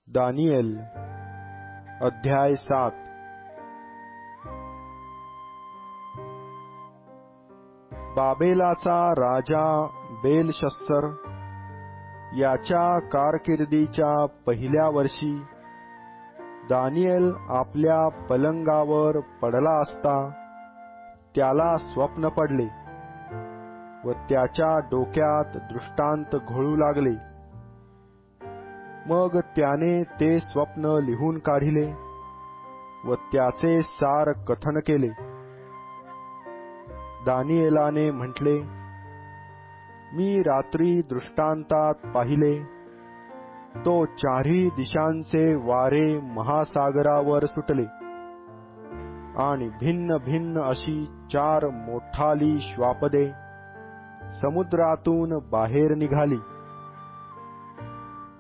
Daniel अध्याय 7। बाबेलाचा राजा Belshazzar याच्या कारकिर्दीच्या पहिल्या वर्षी दानिएल आपल्या पलंगावर पडला असता त्याला स्वप्न पडले व त्याच्या डोक्यात दृष्टांत घोळू लागले। मग त्याने ते स्वप्न लिहून काढिले व त्याचे सार कथन केले। दानिएलाने म्हटले, मी रात्री दृष्टांतात पाहिले तो चारही दिशांचे वारे महासागरावर सुटले आणि भिन्न भिन्न अशी 4 मोठाली श्वापदे समुद्रातून बाहेर निघाली।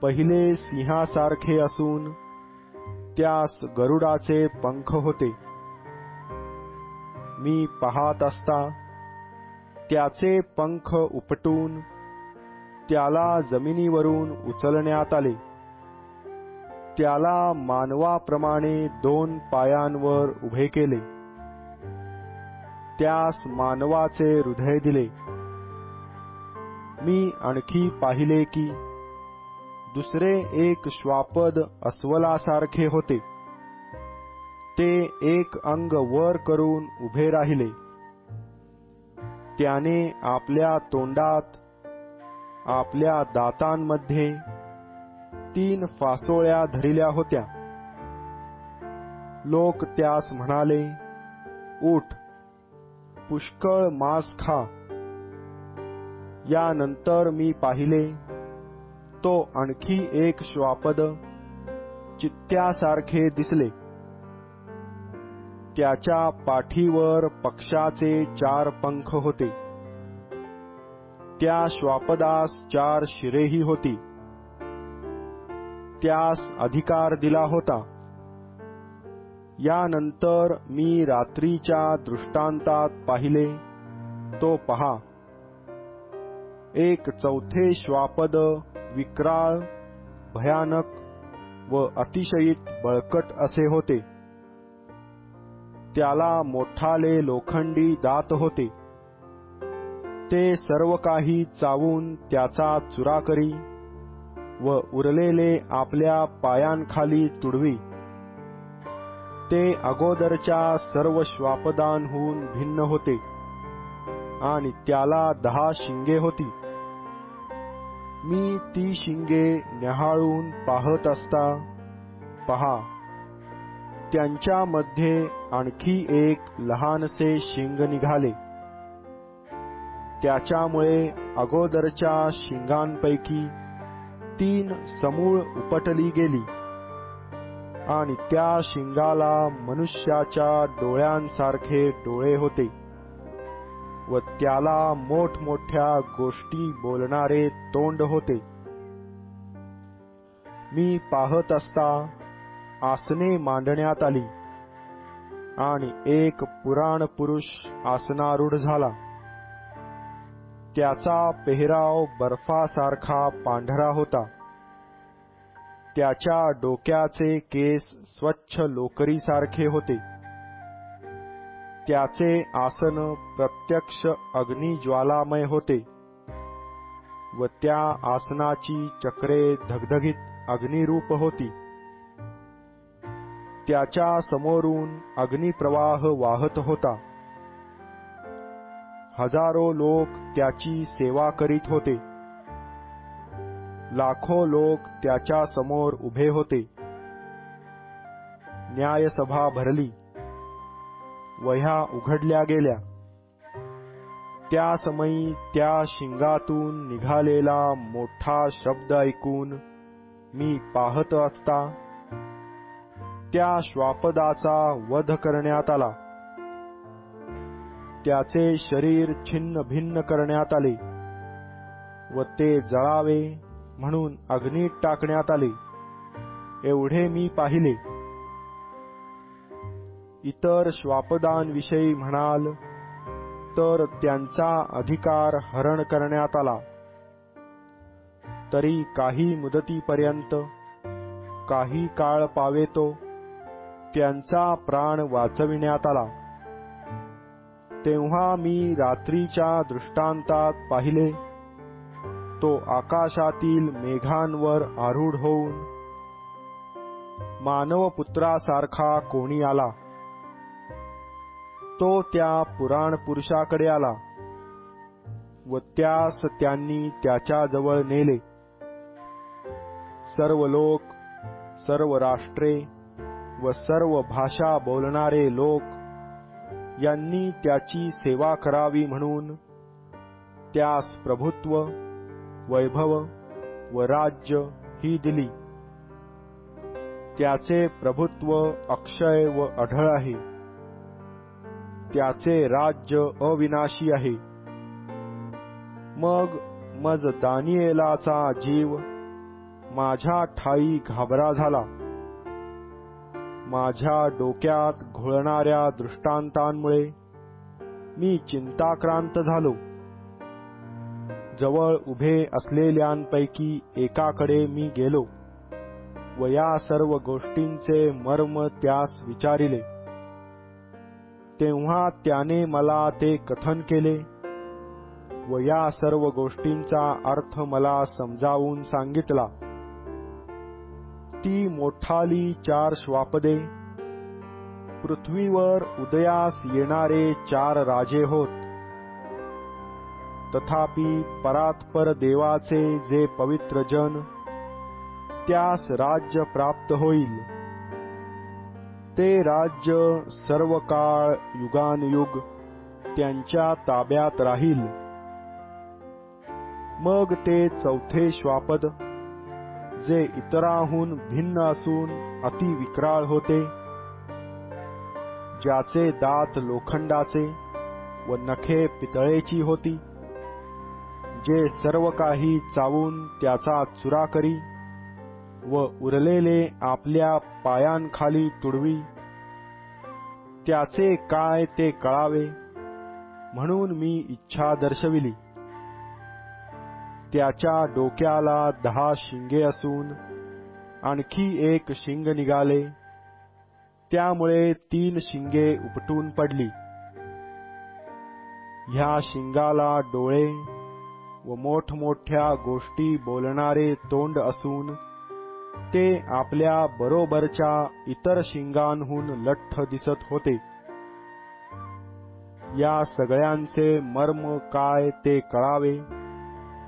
पहिले सिंहासारखे असून त्यास गरुडाचे पंख होते। मी पाहत असता त्याचे पंख उपटून त्याला जमिनीवरून उचलण्यात आले। त्याला मानवाप्रमाणे 2 पायांवर उभे केले। त्यास मानवाचे हृदय दिले। मी आणखी पाहिले की दुसरे एक श्वापद अस्वलासारखे होते। ते एक अंग वर करून उभे राहिले। त्याने आपल्या तोंडात आपल्या दातांमध्ये 3 फासोळ्या धरिल्या होत्या। लोक त्यास म्हणाले, उठ, पुष्कळ मांस खा। यानंतर मी पाहिले तो आणखी एक श्वापद चित्त्यासारखे दिसले। त्याच्या पाठीवर पक्षाचे 4 पंख होते। त्या श्वापदास 4 शिरेही होती। त्यास अधिकार दिला होता। यानंतर मी रात्रीच्या दृष्टांतात पाहिले तो पहा, एक 4थे श्वापद विक्राळ, भयानक व अतिशयित बळकट असे होते। त्याला मोठाले लोखंडी दात होते। ते सर्व काही चावून त्याचा चुरा करी व उरलेले आपल्या पायांखाली तुडवी। ते अगोदरच्या सर्व श्वापदांहून भिन्न होते आणि त्याला 10 शिंगे होती। मी ती शिंगे न्याहाळून पाहत असता पहा, त्यांच्यामध्ये आणखी एक लहानसे शिंग निघाले। त्याच्यामुळे अगोदरच्या शिंगांपैकी 3 समूळ उपटली गेली आणि त्या शिंगाला मनुष्याच्या डोळ्यांसारखे डोळे होते व त्याला मोठमोठ्या गोष्टी बोलणारे तोंड होते। मी पाहत असता आसने मांडण्यात आली आणि एक पुराण पुरुष आसनारूढ झाला। त्याचा पेहराव बर्फासारखा पांढरा होता। त्याच्या डोक्याचे केस स्वच्छ लोकरीसारखे होते। त्याचे आसन प्रत्यक्ष अग्निज्वालामय होते व त्या आसनाची चक्रे धगधगीत अग्निरूप होती। त्याच्या समोरून अग्निप्रवाह वाहत होता। हजारो लोक त्याची सेवा करीत होते। लाखो लोक त्याच्या समोर उभे होते। न्यायसभा भरली, वह्या उघडल्या गेल्या। त्या समयी त्या शिंगातून निघालेला मोठा शब्द ऐकून मी पाहत असता त्या श्वापदाचा वध करण्यात आला। त्याचे शरीर छिन्न भिन्न करण्यात आले व ते जळावे म्हणून अग्नीत टाकण्यात आले, एवढे मी पाहिले। इतर श्वापदांविषयी म्हणाल तर त्यांचा अधिकार हरण करण्यात आला। तरी काही मुदतीपर्यंत काही काळ पावेतो त्यांचा प्राण वाचविण्यात आला. तेव्हा मी रात्रीच्या दृष्टांतात पाहिले, तो आकाशातील मेघांवर आरूढ होऊन मानवपुत्रासारखा कोणी आला. तो त्या पुराण पुरुषाकडे आला व त्यास त्यांनी त्याच्याजवळ नेले. सर्व लोक, सर्व राष्ट्रे व सर्व भाषा बोलणारे लोक यांनी त्याची सेवा करावी म्हणून त्यास प्रभुत्व, वैभव व राज्य ही दिली. त्याचे प्रभुत्व अक्षय व अढळ आहे. त्याचे राज्य अविनाशी आहे. मज दानिएलाचा जीव माझ्या ठाई घाबरा झाला. माझ्या डोक्यात घोळणाऱ्या दृष्टांतांमुळे मी चिंताक्रांत झालो. जवळ उभे असलेल्यांपैकी एकाकडे मी गेलो व या सर्व गोष्टींचे मर्म त्यास विचारिले. तेव्हा त्याने मला ते कथन केले व या सर्व गोष्टींचा अर्थ मला समजावून सांगितला. ती मोठाली 4 श्वापदे पृथ्वीवर उदयास येणारे 4 राजे होत. तथापि परात्पर देवाचे जे पवित्र जन, त्यास राज्य प्राप्त होईल. ते राज्य सर्व काळ युगानुयुग त्यांच्या ताब्यात राहील. मग ते 4थे श्वापद, जे इतरांहून भिन्न असून अति विक्राळ होते, ज्याचे दात लोखंडाचे व नखे पितळेची होती, जे सर्व काही चावून त्याचा चुरा करी व उरलेले आपल्या पायांखाली तुडवी, त्याचे काय ते कळावे म्हणून मी इच्छा दर्शविली. त्याच्या डोक्याला 10 शिंगे असून आणखी 1 शिंग निघाले. त्यामुळे 3 शिंगे उपटून पडली. ह्या शिंगाला डोळे व मोठमोठ्या गोष्टी बोलणारे तोंड असून ते आपल्या बरोबरच्या इतर शिंगांहून लठ्ठ दिसत होते. या सगळ्यांचे मर्म काय ते कळावे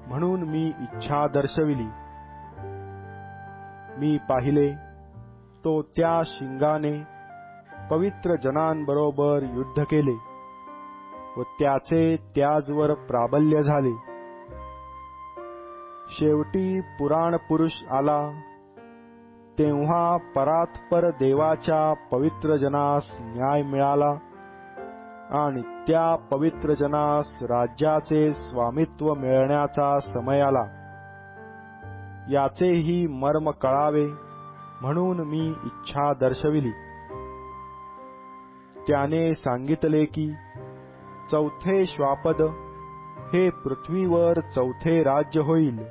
म्हणून मी इच्छा दर्शविली. मी पाहिले, तो त्या शिंगाने पवित्र जनांबरोबर युद्ध केले व त्याचे त्याजवर प्राबल्य झाले. शेवटी पुराण पुरुष आला. तेव्हा परात्पर देवाच्या पवित्र जनास न्याय मिळाला आणि त्या पवित्र जनास राज्याचे स्वामित्व मिळण्याचा समय आला. याचेही मर्म कळावे म्हणून मी इच्छा दर्शविली. त्याने सांगितले की 4थे श्वापद हे पृथ्वीवर 4थे राज्य होईल.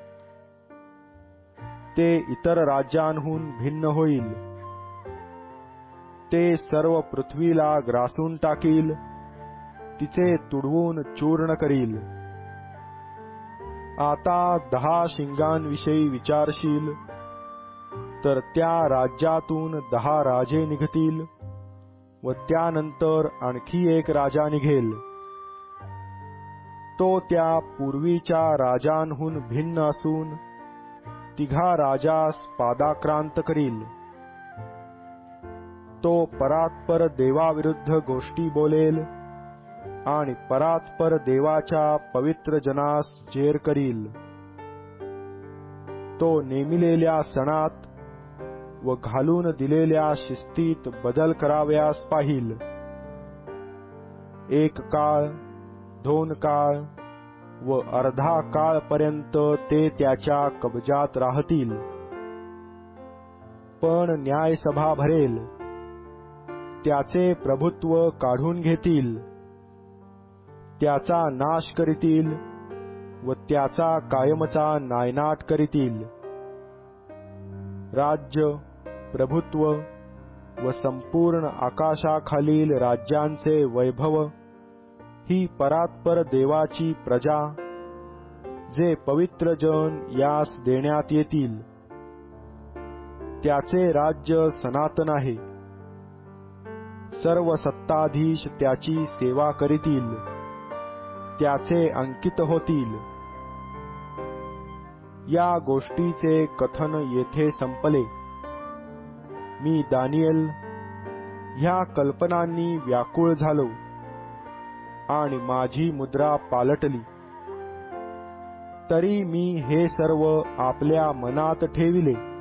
ते इतर राज्यांहून भिन्न होईल. ते सर्व पृथ्वीला ग्रासून टाकील, तिचे तुडवून चूर्ण करील. आता 10 शिंगांविषयी विचारशील तर त्या राज्यातून 10 राजे निघतील व त्यानंतर आणखी 1 राजा निघेल. तो त्या पूर्वीच्या राजांहून भिन्न असून 3 राजास पादाक्रांत करील. तो परात्पर देवाविरुद्ध गोष्टी बोलेल आणि परात्पर देवाच्या पवित्र जनास जेर करील. तो नेमिलेल्या सणात व घालून दिलेल्या शिस्तीत बदल करावयास पाहिल. 1 काळ, 2 काळ व अर्धा काळपर्यंत ते त्याच्या कब्जात राहतील. पण न्यायसभा भरेल. त्याचे प्रभुत्व काढून घेतील. त्याचा नाश करीतील व त्याचा कायमचा नायनाट करीतील. राज्य, प्रभुत्व व संपूर्ण आकाशाखालील राज्यांचे वैभव ही परात्पर देवाची प्रजा, जे पवित्र जन यास देण्यात येतील. त्याचे राज्य सनातन आहे. सर्व सत्ताधीश त्याची सेवा करीतील, त्याचे अंकित होतील. या गोष्टीचे कथन येथे संपले. मी दानिएल ह्या कल्पनांनी व्याकुळ झालो आणि माझी मुद्रा पालटली. तरी मी हे सर्व आपल्या मनात ठेविले